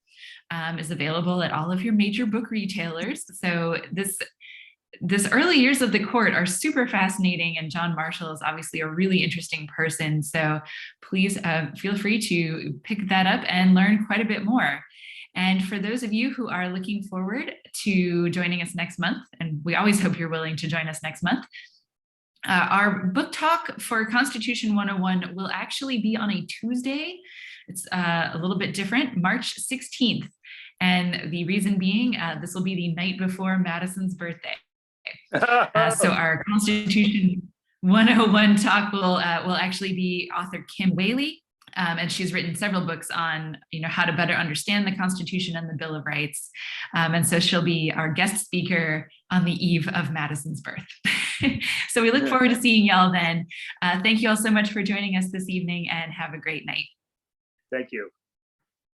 is available at all of your major book retailers. So this early years of the court are super fascinating, and John Marshall is obviously a really interesting person. So please feel free to pick that up and learn quite a bit more. And for those of you who are looking forward to joining us next month, and we always hope you're willing to join us next month, our book talk for Constitution 101 will actually be on a Tuesday. It's a little bit different, March 16th. And the reason being, this will be the night before Madison's birthday. So our Constitution 101 talk will actually be author Kim Whaley, and she's written several books on how to better understand the Constitution and the Bill of Rights, and so she'll be our guest speaker on the eve of Madison's birth. So we look forward to seeing y'all then. Thank you all so much for joining us this evening, and have a great night. Thank you.